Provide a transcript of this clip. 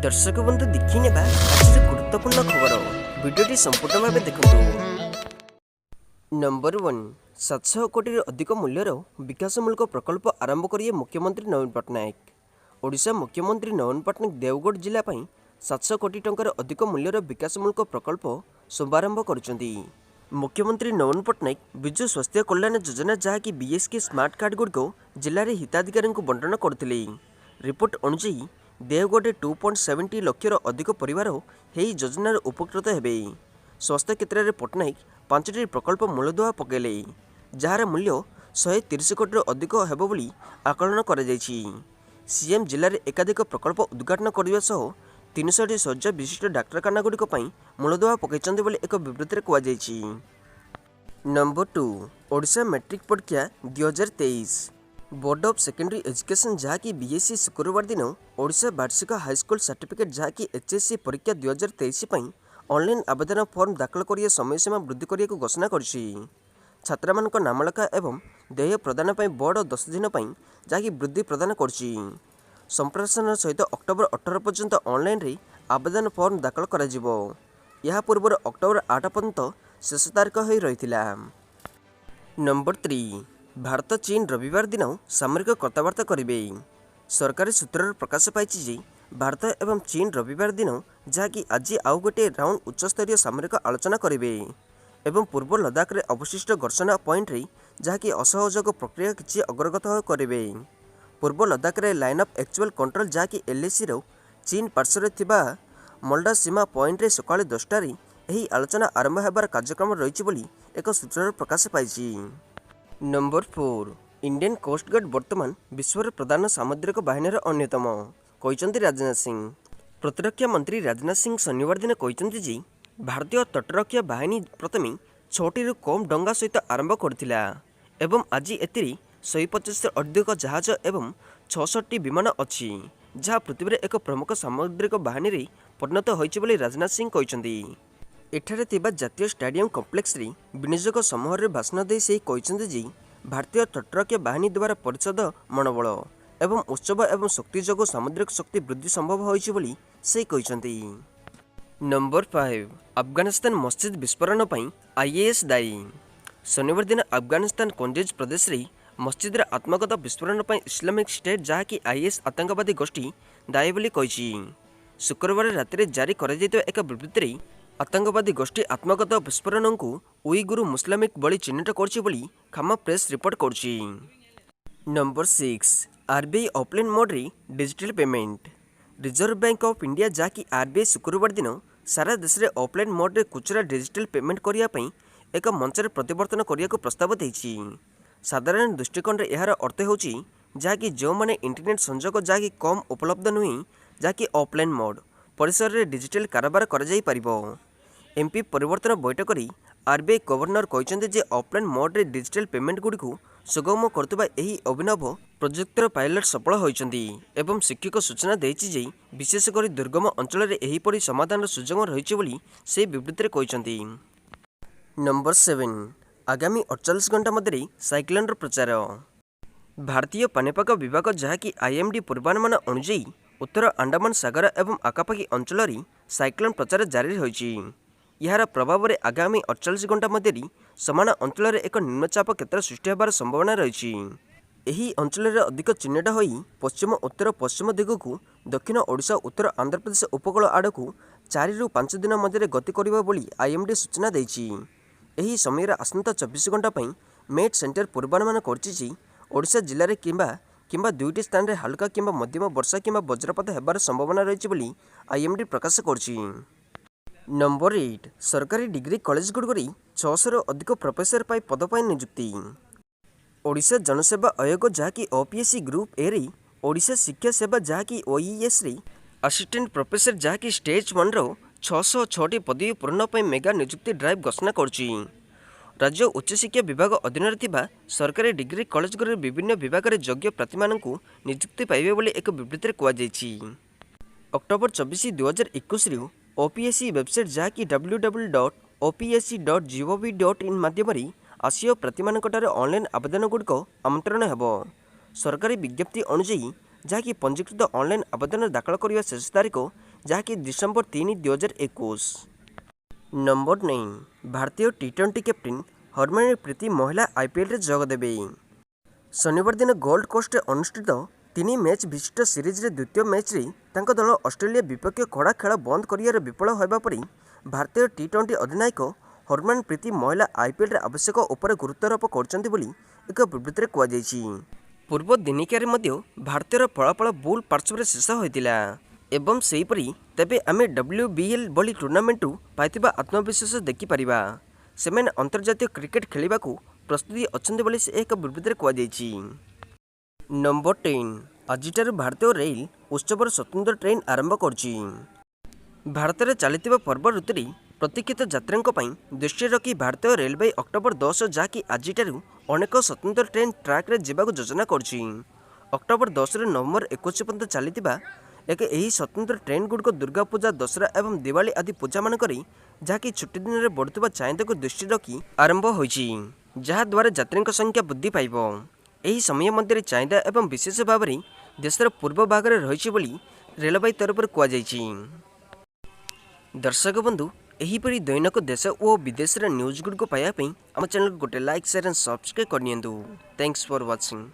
दर्शक बंधु देखी नेबा आज गुरुत्वपूर्ण खबर भिडियोटी संपूर्ण भाव देखु। नंबर 1 700 कोटी अधिक मूल्यर विकासमूलक प्रकल्प आरंभ करिए मुख्यमंत्री नवीन पट्टनायक। ओडिशा मुख्यमंत्री नवीन पट्टनायक देवगढ़ जिला 700 कोटी टंकार अधिक मूल्यर विकासमूलक प्रकल्प शुभारंभ करुछंती। मुख्यमंत्री नवीन पट्टनायक विजु स्वास्थ्य कल्याण योजना जहाँकि बीएसके स्मार्ट कार्ड गुड़िक जिले में हिताधिकारी बंटन करते। रिपोर्ट अनुसार देवगढ़ 2.70 लक्षर अधिक परिवार यह योजनार उपकृत हेबे। स्वास्थ्य क्षेत्र में पट्टनायक 5टी प्रकल्प मूलदुआ पकेले जार मूल्य 130 कोटी अधिक हेबो बोली आकलन करा जायछि। सीएम जिले में एकाधिक प्रकल्प उद्घाटन करने सह 300टी शଯ୍या विशिष्ट डाक्तखाना गुड़िक मूलदुआ पकईचंती बोली एक विबृत्ति कहुଯାଇଛି। नंबर 2 ओडिशा मैट्रिक परीक्षा 2023 बोर्ड ऑफ सेकेंडरी एजुकेशन जहाँकि बीएससी शुक्रवार दिन ओडिशा वार्षिक हाईस्कूल सर्टिफिकेट जहाँकि एचएससी परीक्षा 2023 ऑनलाइन आवेदन फॉर्म दाखल करिया समय सीमा वृद्धि करने को घोषणा करिछि। छात्रा मानक नामलेखा एवं देय प्रदान पर बोर्ड 10 दिन जहाँकि वृद्धि प्रदान करिछि। संप्रसारण सहित अक्टोबर 18 पर्यंत ऑनलाइन रे आवेदन फॉर्म दाखल करा जिवो। यह पूर्व अक्टोबर 8 पर्यंत शेष तारीख हो रही। नंबर 3 भारत चीन रविवार दिन सामरिक कथबार्ता करेंगे। सरकारी सूत्र प्रकाश पाई भारत एवं चीन रविवार दिन जहाँकि आज आउ गोटे राउंड उच्चस्तरीय सामरिक आलोचना करेंगे एवं पूर्व लद्दाख रे अवशिष्ट घर्षण पॉइंट रे जहाँकि असहयोग प्रक्रिया किसी अग्रगत करेंगे। पूर्व लद्दाख रे लाइन ऑफ एक्चुअल कंट्रोल जहाँकि एलएसी रो चीन पार्श्व थिबा मोल्डा सीमा पॉइंट रे सकाळ 10टार यही आलोचना आरंभ होबार कार्यक्रम रही एक सूत्र प्रकाश पाई। नंबर 4 इंडियन कोस्ट गार्ड वर्तमान विश्वर प्रधान सामुद्रिक बाहिनीर अन्यतम कहते राजनाथ सिंह। प्रतिरक्षा मंत्री राजनाथ सिंह शनिवार दिन कहते भारतीय तटरक्षा बाहिनी प्रथमे 6टी कम डंगा सहित आरंभ करथिला एवं आज एति 150 अधिक जहाज एवं 66टी विमान अच्छी जहाँ पृथ्वी एक प्रमुख सामुद्रिक बाहिनी रे परिणत होइछि बोली राजनाथ सिंह कहते। एठारे थिबा जातीय स्टाडियम कम्प्लेक्स रे विनियोजक समूह रे भाषण दे से कहते भारतीय तटरक्षा बाहिनी द्वारा परिषद मनोबल एवं उत्सव एवं शक्ति जोगु सामुद्रिक शक्ति वृद्धि संभव होइछि बोली से कहते। नंबर 5 अफगानिस्तान मस्जिद विस्फोरण पर आईएएस दायी। शनिवार दिन अफगानिस्तान कंजेज प्रदेश रे मस्जिद रे आत्मघात विस्फोरण पर इस्लामिक स्टेट जहाँकि आईएएस आतंकवादी गोष्ठी दायी बोली कहिछि। शुक्रवार राति जारी करा जायतिबा एक विबृत्ति आतंकवादी गोष्ठी आत्मघात विस्फोरण को उइगुर मुस्लिमिक बली चिन्हित करछि बोली खामा प्रेस रिपोर्ट करछि। नंबर 6 आरबीआई ऑफलाइन मोड रे digital payment. Reserve bank of India जहाँकि आरबीआई शुक्रवार दिन सारा देश में ऑफलाइन मोड रे खुचरा डिजिटल पेमेंट करने एक मंच प्रवर्तन करने को प्रस्ताव देछि। साधारण दृष्टिकोण रे यार अर्थ होछि जहाँकि जो माने इंटरनेट संजोग जहाँकि कम उपलब्ध नुहे जहाँकि ऑफलाइन मोड परिसर रे डिजिटल कारोबार करा जाई परिबो। एमपी परिवर्तन बैठक रे आरबीआई गवर्नर कहते जे ऑफलाइन मोड रे डिजिटल पेमेंट गुड़ी सुगम करतुबा एही अभिनव प्रोजेक्टर पायलट सफल होइचंदी एवं शिक्षक सूचना देछि जे विशेषकर दुर्गम अंचल रे एही परि समाधान सुजोग रहिछि बोली से विबृत्ति कहते। नंबर 7 आगामी 48 घंटा मध्य साइक्लोन प्रचार। भारतीय पानीपाग विभाग जहाँकि आईएमडी पूर्वानुमान अनुଯାयी उत्तर अंडमान सागर एवं आखापाखी अंचल साइक्लोन प्रचार जारी रही। यार प्रभाव में आगामी 48 घंटा मध्य समान अंचल एक निम्नचाप क्षेत्र सृष्टि होबार संभावना रही। यही अंचल अधिक चिन्हित हो पश्चिम उत्तर पश्चिम दिगक दक्षिण ओडिशा उत्तर आंध्र प्रदेश उपकूल आड़ को 4 ରୁ 5 दिन मध्य गति करिबा बोली आईएमडी सूचना देछि। यही समय आसंता 24 घंटा मेट सेंटर पूर्वानुमान करछि ओडिशा जिले में किंबा 2टी स्थान रे हल्का किंबा मध्यम वर्षा किंबा वज्रपात हेबार संभावना रही बोली आईएमडी प्रकाश करछि। नंबर 8 सरकारी डिग्री कॉलेज गुड़िक 600 ରୁ अधिक प्रोफेसर पाई पद पाई नियुक्ति। ओडिशा जनसेवा आयोग जहाँकि ओपीएससी ग्रुप ए रे ओडिशा शिक्षा सेवा जहाँकि ओईएस रे असिस्टेंट प्रोफेसर जहाँकि स्टेज 1 रो 606टी पदवी पूर्ण पर मेगा नियुक्ति ड्राइव घोषणा करछि। राज्य उच्च शिक्षा विभाग अधीन थिबा सरकारी डिग्री कॉलेज गुड़िक विभिन्न विभाग में योग्य प्रार्थी मानकु नियुक्ति पाइबे बोली एक विबृत्ति कहुଯାଇଛି। अक्टोबर 24 2021 रु ओपीएससी वेबसाइट जहाँकि www.opsc.gov.in माध्यम आसियो प्रार्थी मानकटारे ऑनलाइन आवेदन गुड़िक आमंत्रण हेबो। सरकारी विज्ञप्ति अनुଯାयी जहाँकि पंजीकृत ऑनलाइन आवेदन दाखल करने शेष तारीख जहाँकि डिसेम्बर 3, 2021। नंबर 9 भारतीय टी20 कैप्टेन हरमनप्रीत महिला आईपीएल रे जोग देबे। शनिवार दिन गोल्ड कोस्ट अनुष्ठित 3 मैच विशिष्ट सीरीज रे द्वितीय मैच रे तांको दल ऑस्ट्रेलिया विपक्ष कड़ा खेल बंद करियार विफल होगा पर भारतीय टी20 अधिनायक हरमनप्रीत महिला आईपीएल रे आवश्यक उपर गुरुत्वारोप करछन्ति बोली एक विबृत्ति कहुଯାଇଛି। पूर्व दिनिकिया मध्य भारतीय फलाफल बुल पार्श्व शेष होता एवं सेहीपरि तेबे आमे WBL भली टूर्नामेंट पाइथिबा आत्मविश्वास देखिपर सेमेन अंतर्जातीय क्रिकेट खेलने को प्रस्तुति अच्छे बोली से एक विबृत्ति कहुଯାଇଛି। नंबर 10 आजिठार भारतीय रेल उत्सवर स्वतंत्र ट्रेन आरंभ करछि। भारत में चलता पर्व ऋतु में प्रतीक्षित यात्री दृष्टि रखी भारतीय रेलवे अक्टोबर 10 जहाँकि आजिठार अनेक स्वतंत्र ट्रेन ट्रैक रे जेबाक योजना करछि। अक्टोबर 10 रे नवंबर 21 पर्यंत चलता यही स्वतंत्र ट्रेन गुड़िक दुर्गा पूजा दशहरा एवं दिवाली आदि पूजा मानक जहाँकि छुट्टी दिन में बढ़ुवा चाहिदा को दृष्टि रखी आरंभ होइछि, जहाद्वारा यात्री संख्या वृद्धि पाइब। यही समय मध्य चाहिदा एवं विशेष भाव में देशर पूर्व भाग में रही रेलवे तरफ कहुଯାଇଛି। दर्शक बंधु एहीपरि दैनिक देश और विदेश न्यूज गुड़िक पाइबा आम चैनल गोटे लाइक शेयर एंड सब्सक्राइब करनियंतु। Thanks for watching.